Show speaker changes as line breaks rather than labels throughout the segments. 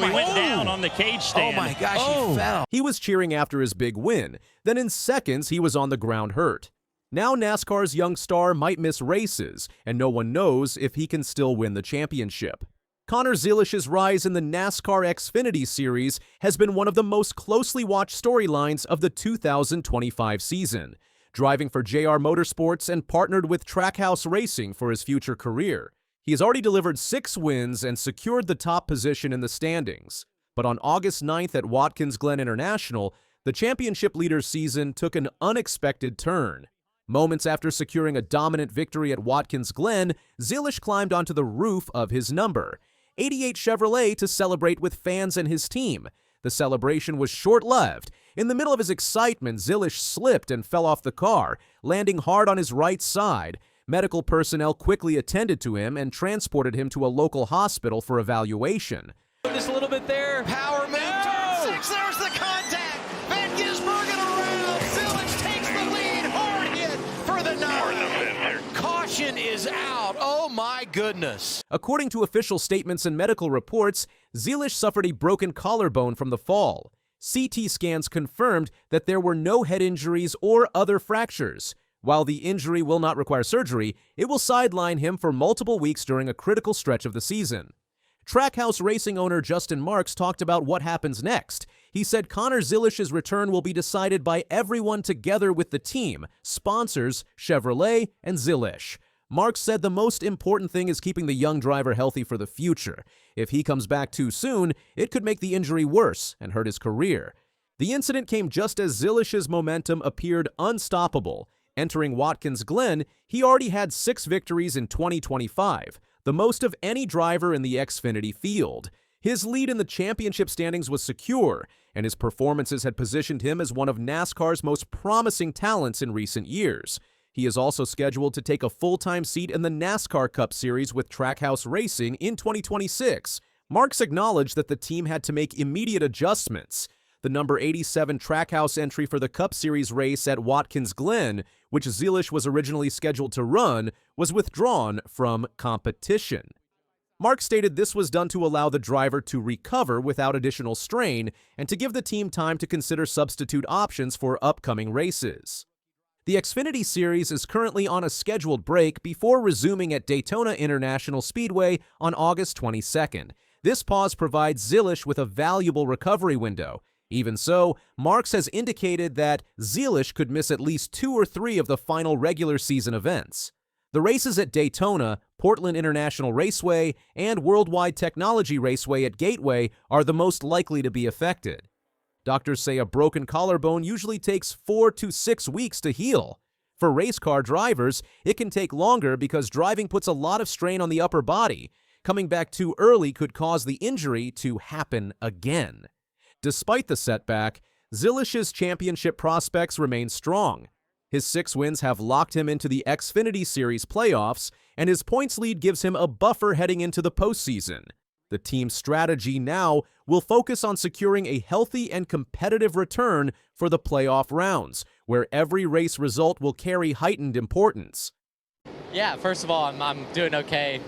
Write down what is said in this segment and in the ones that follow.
He went down on the cage stand.
Oh my gosh, he fell.
He was cheering after his big win. Then in seconds, he was on the ground hurt. Now NASCAR's young star might miss races, and no one knows if he can still win the championship. Connor Zilisch's rise in the NASCAR Xfinity Series has been one of the most closely watched storylines of the 2025 season. Driving for JR Motorsports and partnered with Trackhouse Racing for his future career. He has already delivered 6 wins and secured the top position in the standings. But on August 9th at Watkins Glen International, the championship leader's season took an unexpected turn. Moments after securing a dominant victory at Watkins Glen, Zilisch climbed onto the roof of his number 88 Chevrolet to celebrate with fans and his team. The celebration was short-lived. In the middle of his excitement, Zilisch slipped and fell off the car, landing hard on his right side. Medical personnel quickly attended to him and transported him to a local hospital for evaluation.
Just a little bit there. Power move. Turn 6. There's the contact. Van Gisbergen around. Zilisch takes the lead. Hard hit for the 9. Caution is out. Oh my goodness.
According to official statements and medical reports, Zilisch suffered a broken collarbone from the fall. CT scans confirmed that there were no head injuries or other fractures. While the injury will not require surgery, it will sideline him for multiple weeks during a critical stretch of the season. Trackhouse Racing owner Justin Marks talked about what happens next. He said Connor Zilisch's return will be decided by everyone together with the team, sponsors, Chevrolet, and Zilisch. Marks said the most important thing is keeping the young driver healthy for the future. If he comes back too soon, it could make the injury worse and hurt his career. The incident came just as Zilisch's momentum appeared unstoppable. Entering Watkins Glen, he already had 6 victories in 2025, the most of any driver in the Xfinity field. His lead in the championship standings was secure, and his performances had positioned him as one of NASCAR's most promising talents in recent years. He is also scheduled to take a full-time seat in the NASCAR Cup Series with Trackhouse Racing in 2026. Marks acknowledged that the team had to make immediate adjustments. The number 87 Trackhouse entry for the Cup Series race at Watkins Glen, which Zilisch was originally scheduled to run, was withdrawn from competition. Mark stated this was done to allow the driver to recover without additional strain and to give the team time to consider substitute options for upcoming races. The Xfinity Series is currently on a scheduled break before resuming at Daytona International Speedway on August 22nd. This pause provides Zilisch with a valuable recovery window. Even so, Marks has indicated that Zilisch could miss at least 2 or 3 of the final regular season events. The races at Daytona, Portland International Raceway, and Worldwide Technology Raceway at Gateway are the most likely to be affected. Doctors say a broken collarbone usually takes 4 to 6 weeks to heal. For race car drivers, it can take longer because driving puts a lot of strain on the upper body. Coming back too early could cause the injury to happen again. Despite the setback, Zilisch's championship prospects remain strong. His 6 wins have locked him into the Xfinity Series playoffs, and his points lead gives him a buffer heading into the postseason. The team's strategy now will focus on securing a healthy and competitive return for the playoff rounds, where every race result will carry heightened importance.
Yeah, first of all, I'm doing okay.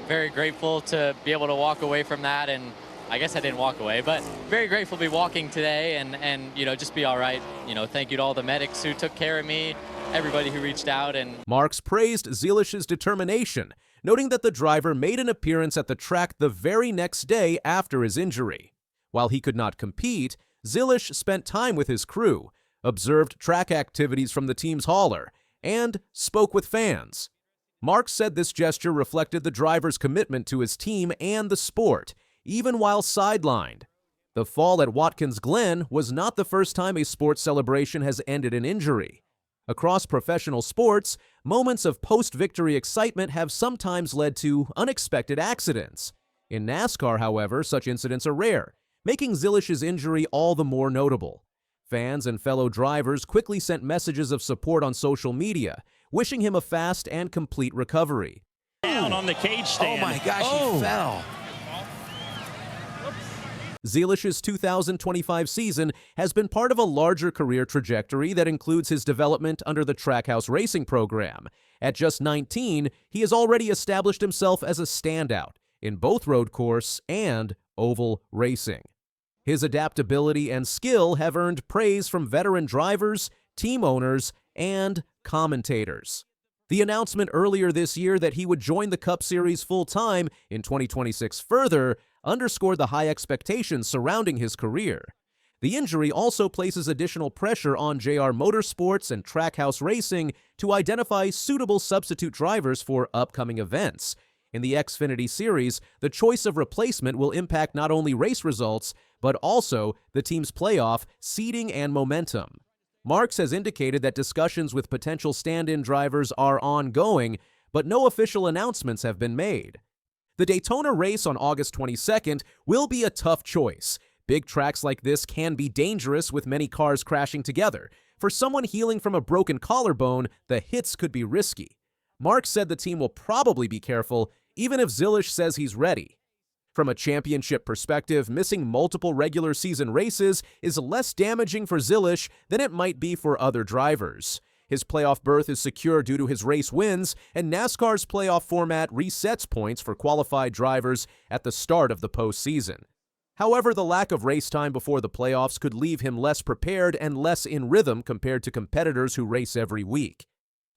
Very grateful to be able to walk away from that, and I guess I didn't walk away, but very grateful to be walking today and just be all right. Thank you to all the medics who took care of me, everybody who reached out. And
Marks praised Zilisch's determination, noting that the driver made an appearance at the track the very next day after his injury. While he could not compete, Zilisch spent time with his crew, observed track activities from the team's hauler, and spoke with fans. Marks said this gesture reflected the driver's commitment to his team and the sport, even while sidelined. The fall at Watkins Glen was not the first time a sports celebration has ended in injury. Across professional sports, moments of post-victory excitement have sometimes led to unexpected accidents. In NASCAR, however, such incidents are rare, making Zilisch's injury all the more notable. Fans and fellow drivers quickly sent messages of support on social media, wishing him a fast and complete recovery.
Down on the cage stand.
Oh my gosh, he fell.
Zilisch's 2025 season has been part of a larger career trajectory that includes his development under the Trackhouse Racing program. At just 19, he has already established himself as a standout, in both road course and oval racing. His adaptability and skill have earned praise from veteran drivers, team owners, and commentators. The announcement earlier this year that he would join the Cup Series full-time in 2026 further underscored the high expectations surrounding his career. The injury also places additional pressure on JR Motorsports and Trackhouse Racing to identify suitable substitute drivers for upcoming events. In the Xfinity Series, the choice of replacement will impact not only race results, but also the team's playoff, seeding, and momentum. Marks has indicated that discussions with potential stand-in drivers are ongoing, but no official announcements have been made. The Daytona race on August 22nd will be a tough choice. Big tracks like this can be dangerous with many cars crashing together. For someone healing from a broken collarbone, the hits could be risky. Marks said the team will probably be careful, even if Zilisch says he's ready. From a championship perspective, missing multiple regular season races is less damaging for Zilisch than it might be for other drivers. His playoff berth is secure due to his race wins, and NASCAR's playoff format resets points for qualified drivers at the start of the postseason. However, the lack of race time before the playoffs could leave him less prepared and less in rhythm compared to competitors who race every week.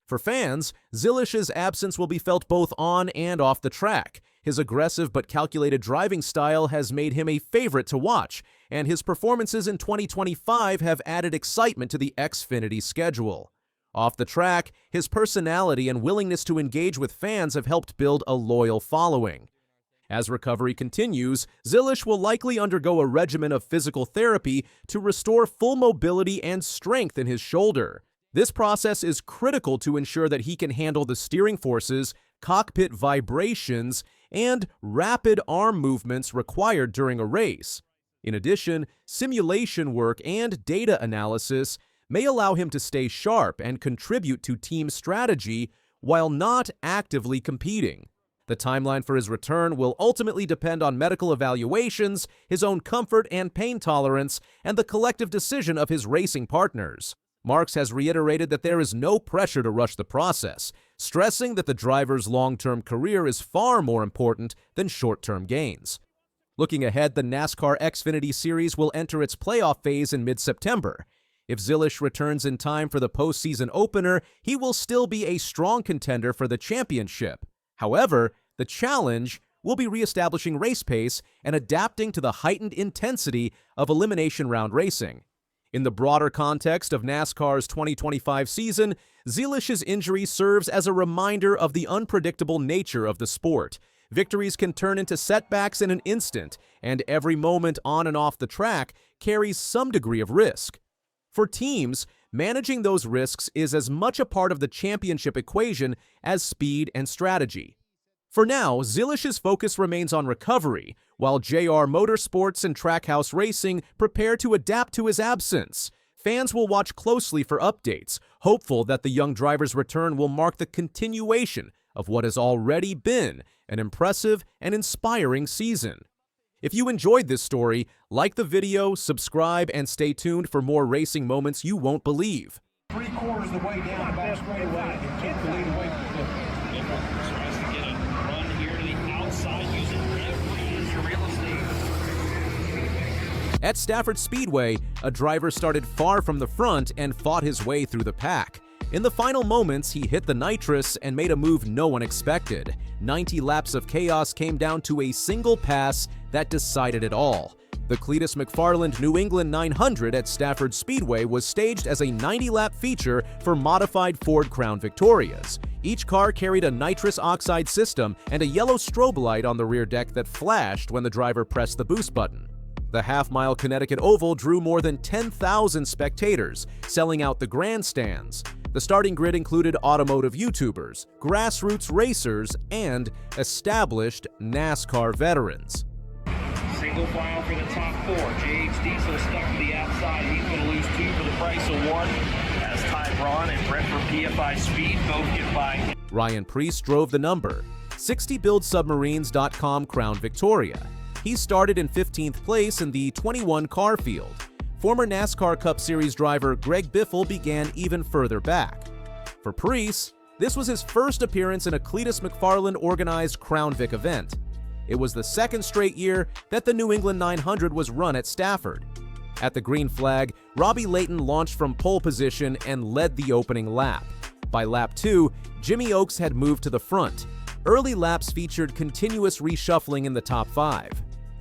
For fans, Zilisch's absence will be felt both on and off the track. His aggressive but calculated driving style has made him a favorite to watch, and his performances in 2025 have added excitement to the Xfinity schedule. Off the track, his personality and willingness to engage with fans have helped build a loyal following. As recovery continues, Zilisch will likely undergo a regimen of physical therapy to restore full mobility and strength in his shoulder. This process is critical to ensure that he can handle the steering forces, cockpit vibrations, and rapid arm movements required during a race. In addition, simulation work and data analysis may allow him to stay sharp and contribute to team strategy while not actively competing. The timeline for his return will ultimately depend on medical evaluations, his own comfort and pain tolerance, and the collective decision of his racing partners. Marks has reiterated that there is no pressure to rush the process, stressing that the driver's long-term career is far more important than short-term gains. Looking ahead, the NASCAR Xfinity Series will enter its playoff phase in mid-September. If Zilisch returns in time for the postseason opener, he will still be a strong contender for the championship. However, the challenge will be reestablishing race pace and adapting to the heightened intensity of elimination round racing. In the broader context of NASCAR's 2025 season, Zilisch's injury serves as a reminder of the unpredictable nature of the sport. Victories can turn into setbacks in an instant, and every moment on and off the track carries some degree of risk. For teams, managing those risks is as much a part of the championship equation as speed and strategy. For now, Zilisch's focus remains on recovery, while JR Motorsports and Trackhouse Racing prepare to adapt to his absence. Fans will watch closely for updates, hopeful that the young driver's return will mark the continuation of what has already been an impressive and inspiring season. If you enjoyed this story, like the video, subscribe, and stay tuned for more racing moments you won't believe.
3/4 of the way down the back straightaway and took the lead away from the
Tries to get a run here to the outside using every inch of real estate.
At Stafford Speedway, a driver started far from the front and fought his way through the pack. In the final moments, he hit the nitrous and made a move no one expected. 90 laps of chaos came down to a single pass that decided it all. The Cletus McFarland New England 900 at Stafford Speedway was staged as a 90-lap feature for modified Ford Crown Victorias. Each car carried a nitrous oxide system and a yellow strobe light on the rear deck that flashed when the driver pressed the boost button. The half-mile Connecticut Oval drew more than 10,000 spectators, selling out the grandstands. The starting grid included automotive YouTubers, grassroots racers, and established NASCAR veterans.
Single file for the top four. J.H. Diesel stuck to the outside. He's going to lose 2 for the price of 1. As Ty Braun and Brett from PFI Speed both get by.
Ryan Preece drove the number 60buildsubmarines.com Crown Victoria. He started in 15th place in the 21 car field. Former NASCAR Cup Series driver Greg Biffle began even further back. For Preece, this was his first appearance in a Cletus McFarland organized Crown Vic event. It was the second straight year that the New England 900 was run at Stafford. At the green flag, Robbie Layton launched from pole position and led the opening lap. By lap 2, Jimmy Oakes had moved to the front. Early laps featured continuous reshuffling in the top 5.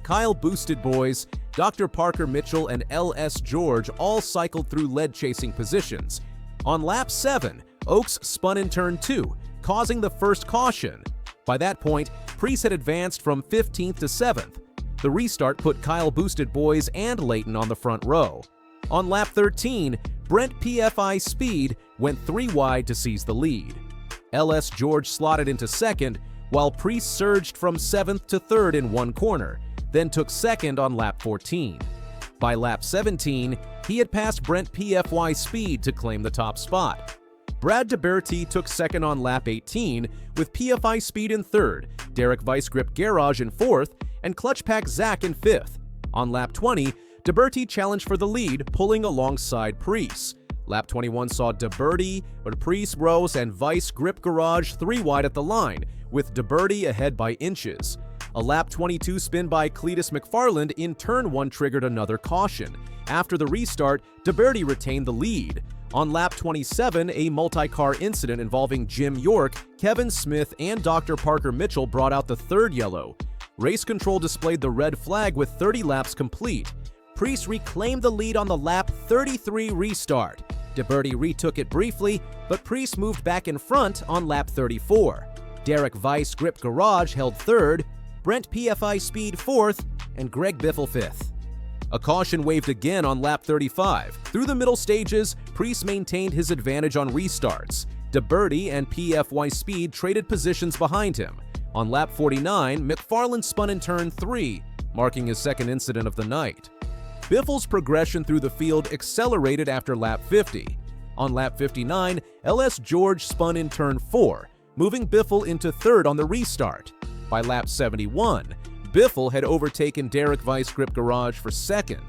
Kyle Boosted Boys, Dr. Parker Mitchell, and L.S. George all cycled through lead-chasing positions. On lap 7, Oakes spun in turn 2, causing the first caution. By that point, Preece had advanced from 15th to 7th. The restart put Kyle Boosted Boys and Layton on the front row. On lap 13, Brent PFI Speed went 3 wide to seize the lead. L.S. George slotted into second, while Preece surged from 7th to 3rd in one corner, then took second on lap 14. By lap 17, he had passed Brent PFY Speed to claim the top spot. Brad DeBerti took second on lap 18, with PFI Speed in 3rd, Derek Weissgrip Garage in 4th, and Clutch Pack Zach in 5th. On lap 20, DeBerti challenged for the lead, pulling alongside Preece. Lap 21 saw DeBerti, Preece, Rose, and Weissgrip Garage 3 wide at the line, with DeBerti ahead by inches. A lap 22 spin by Cletus McFarland in turn 1 triggered another caution. After the restart, DeBerti retained the lead. On lap 27, a multi-car incident involving Jim York, Kevin Smith, and Dr. Parker Mitchell brought out the 3rd yellow. Race control displayed the red flag with 30 laps complete. Preece reclaimed the lead on the lap 33 restart. DeBerti retook it briefly, but Preece moved back in front on lap 34. Derek Weissgrip Garage held 3rd, Brent PFI Speed 4th, and Greg Biffle 5th. A caution waved again on lap 35. Through the middle stages, Preece maintained his advantage on restarts. DeBerti and PFY Speed traded positions behind him. On lap 49, McFarland spun in turn 3, marking his second incident of the night. Biffle's progression through the field accelerated after lap 50. On lap 59, L.S. George spun in turn 4, moving Biffle into 3rd on the restart. By lap 71, Biffle had overtaken Derek Weissgrip Garage for 2nd.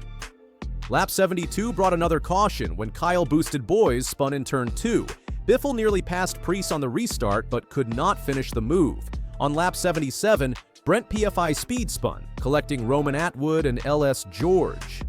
Lap 72 brought another caution when Kyle Boosted Boys spun in turn 2. Biffle nearly passed Preece on the restart but could not finish the move. On lap 77, Brent PFI Speed spun, collecting Roman Atwood and L.S. George.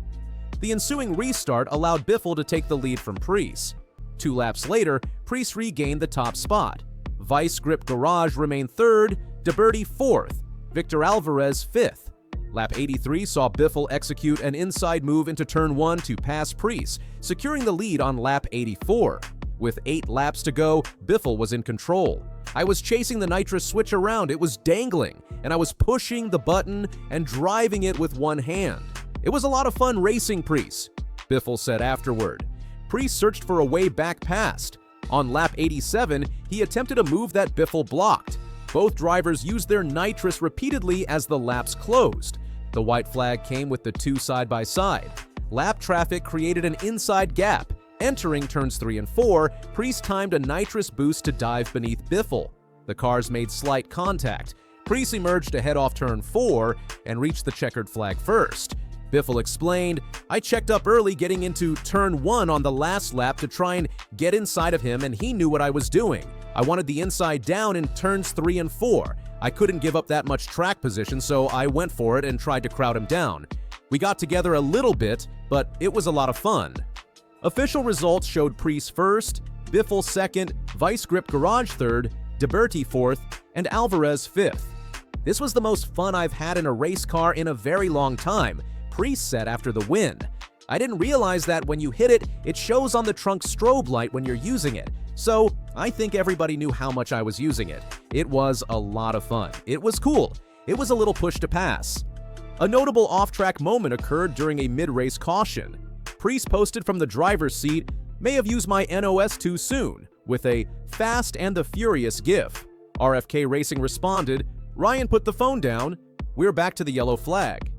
The ensuing restart allowed Biffle to take the lead from Preece. 2 laps later, Preece regained the top spot. Weissgrip Garage remained 3rd, DeBerti 4th, Victor Alvarez 5th. Lap 83 saw Biffle execute an inside move into turn 1 to pass Preece, securing the lead on lap 84. With 8 laps to go, Biffle was in control. I was chasing the nitrous switch around, it was dangling, and I was pushing the button and driving it with one hand. It was a lot of fun racing Preece, Biffle said afterward. Preece searched for a way back past. On lap 87, he attempted a move that Biffle blocked. Both drivers used their nitrous repeatedly as the laps closed. The white flag came with the 2 side-by-side. Lap traffic created an inside gap. Entering turns 3 and 4, Preece timed a nitrous boost to dive beneath Biffle. The cars made slight contact. Preece emerged ahead off turn 4 and reached the checkered flag first. Biffle explained, "I checked up early getting into turn 1 on the last lap to try and get inside of him, and he knew what I was doing. I wanted the inside down in turns 3 and 4. I couldn't give up that much track position, so I went for it and tried to crowd him down. We got together a little bit, but it was a lot of fun." Official results showed Preece 1st, Biffle 2nd, Weissgrip Garage 3rd, DeBerti 4th, and Alvarez 5th. "This was the most fun I've had in a race car in a very long time," Preece said after the win. "I didn't realize that when you hit it, it shows on the trunk strobe light when you're using it. So I think everybody knew how much I was using it. It was a lot of fun. It was cool. It was a little push to pass." A notable off-track moment occurred during a mid-race caution. Preece posted from the driver's seat, "May have used my NOS too soon," with a Fast and the Furious gif. RFK Racing responded, "Ryan put the phone down. We're back to the yellow flag."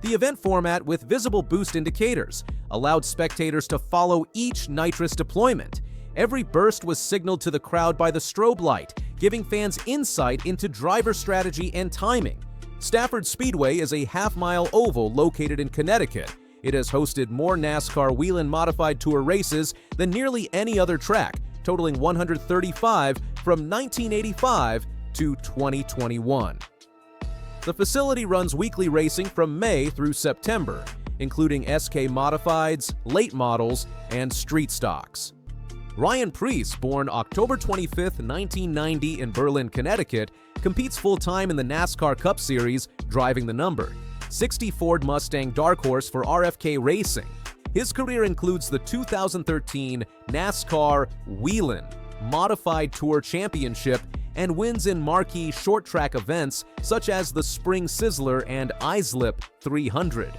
The event format with visible boost indicators allowed spectators to follow each nitrous deployment. Every burst was signaled to the crowd by the strobe light, giving fans insight into driver strategy and timing. Stafford Speedway is a half-mile oval located in Connecticut. It has hosted more NASCAR Whelen Modified Tour races than nearly any other track, totaling 135 from 1985 to 2021. The facility runs weekly racing from May through September, including SK modifieds, late models, and street stocks. Ryan Preece, born October 25, 1990 in Berlin, Connecticut, competes full-time in the NASCAR Cup Series, driving the number 60 Ford Mustang Dark Horse for RFK Racing. His career includes the 2013 NASCAR Whelen Modified Tour Championship and wins in marquee short-track events such as the Spring Sizzler and Islip 300.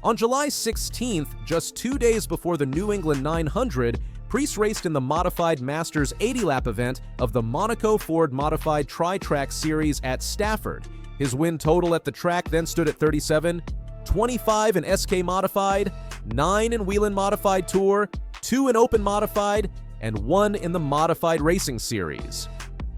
On July 16th, just 2 days before the New England 900, Preece raced in the modified Masters 80-lap event of the Monaco Ford Modified Tri-Track Series at Stafford. His win total at the track then stood at 37, 25 in SK Modified, 9 in Whelen Modified Tour, 2 in Open Modified, and 1 in the Modified Racing Series.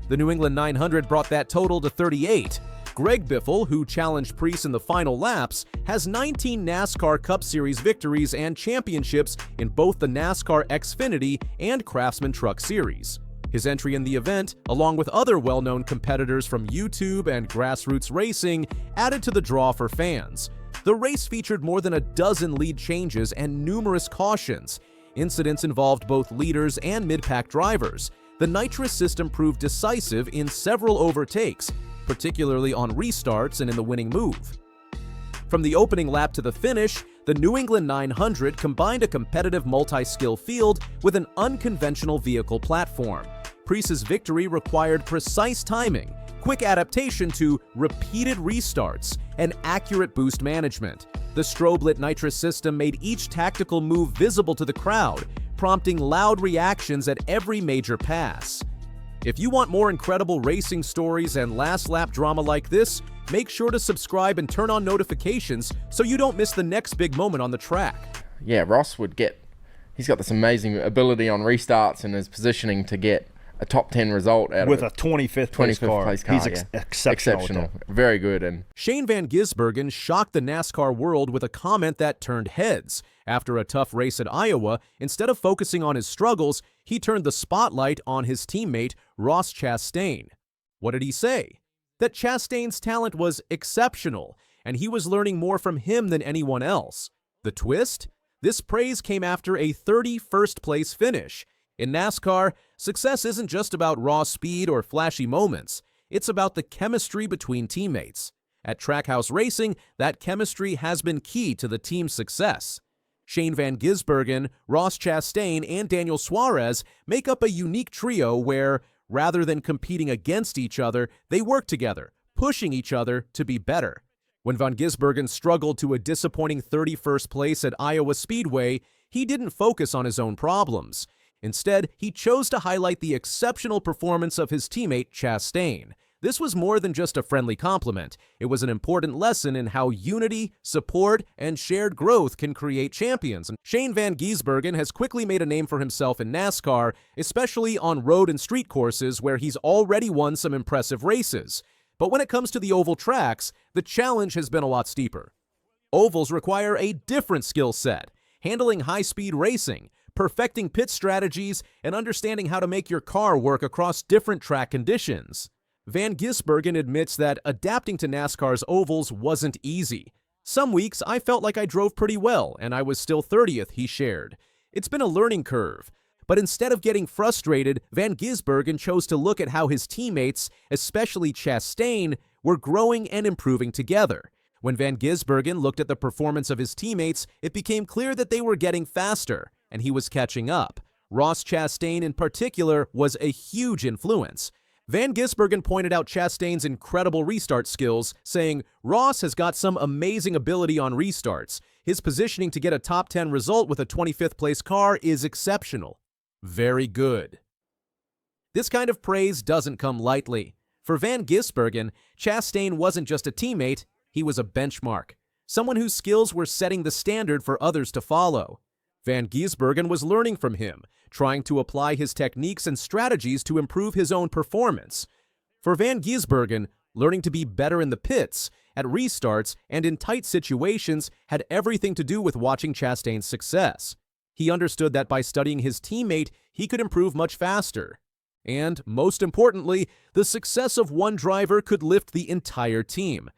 The New England 900 brought that total to 38. Greg Biffle, who challenged Preece in the final laps, has 19 NASCAR Cup Series victories and championships in both the NASCAR Xfinity and Craftsman Truck Series. His entry in the event, along with other well-known competitors from YouTube and grassroots racing, added to the draw for fans. The race featured more than a dozen lead changes and numerous cautions. Incidents involved both leaders and mid-pack drivers. The nitrous system proved decisive in several overtakes, particularly on restarts and in the winning move. From the opening lap to the finish, the New England 900 combined a competitive multi-skill field with an unconventional vehicle platform. Preece's victory required precise timing, quick adaptation to repeated restarts, and accurate boost management. The strobe-lit nitrous system made each tactical move visible to the crowd, prompting loud reactions at every major pass. If you want more incredible racing stories and last-lap drama like this, make sure to subscribe and turn on notifications so you don't miss the next big moment on the track.
Yeah, Ross he's got this amazing ability on restarts and his positioning to get a top 10 result out
with
of
a 25th place car. He's exceptional.
Very good. And
Shane Van Gisbergen shocked the NASCAR world with a comment that turned heads. After a tough race at Iowa, instead of focusing on his struggles, he turned the spotlight on his teammate, Ross Chastain. What did he say? That Chastain's talent was exceptional, and he was learning more from him than anyone else. The twist? This praise came after a 31st place finish. In NASCAR, success isn't just about raw speed or flashy moments. It's about the chemistry between teammates. At Trackhouse Racing, that chemistry has been key to the team's success. Shane Van Gisbergen, Ross Chastain, and Daniel Suarez make up a unique trio where, rather than competing against each other, they work together, pushing each other to be better. When Van Gisbergen struggled to a disappointing 31st place at Iowa Speedway, he didn't focus on his own problems. Instead, he chose to highlight the exceptional performance of his teammate Chastain. This was more than just a friendly compliment. It was an important lesson in how unity, support, and shared growth can create champions. And Shane Van Gisbergen has quickly made a name for himself in NASCAR, especially on road and street courses where he's already won some impressive races. But when it comes to the oval tracks, the challenge has been a lot steeper. Ovals require a different skill set, handling high-speed racing, perfecting pit strategies, and understanding how to make your car work across different track conditions. Van Gisbergen admits that adapting to NASCAR's ovals wasn't easy. Some weeks I felt like I drove pretty well, and I was still 30th, he shared. It's been a learning curve. But instead of getting frustrated, Van Gisbergen chose to look at how his teammates, especially Chastain, were growing and improving together. When Van Gisbergen looked at the performance of his teammates, it became clear that they were getting faster, and he was catching up. Ross Chastain in particular was a huge influence. Van Gisbergen pointed out Chastain's incredible restart skills, saying, "Ross has got some amazing ability on restarts. His positioning to get a top 10 result with a 25th place car is exceptional." Very good. This kind of praise doesn't come lightly. For Van Gisbergen, Chastain wasn't just a teammate, he was a benchmark. Someone whose skills were setting the standard for others to follow. Van Gisbergen was learning from him, trying to apply his techniques and strategies to improve his own performance. For Van Gisbergen, learning to be better in the pits, at restarts, and in tight situations had everything to do with watching Chastain's success. He understood that by studying his teammate, he could improve much faster. And, most importantly, the success of one driver could lift the entire team.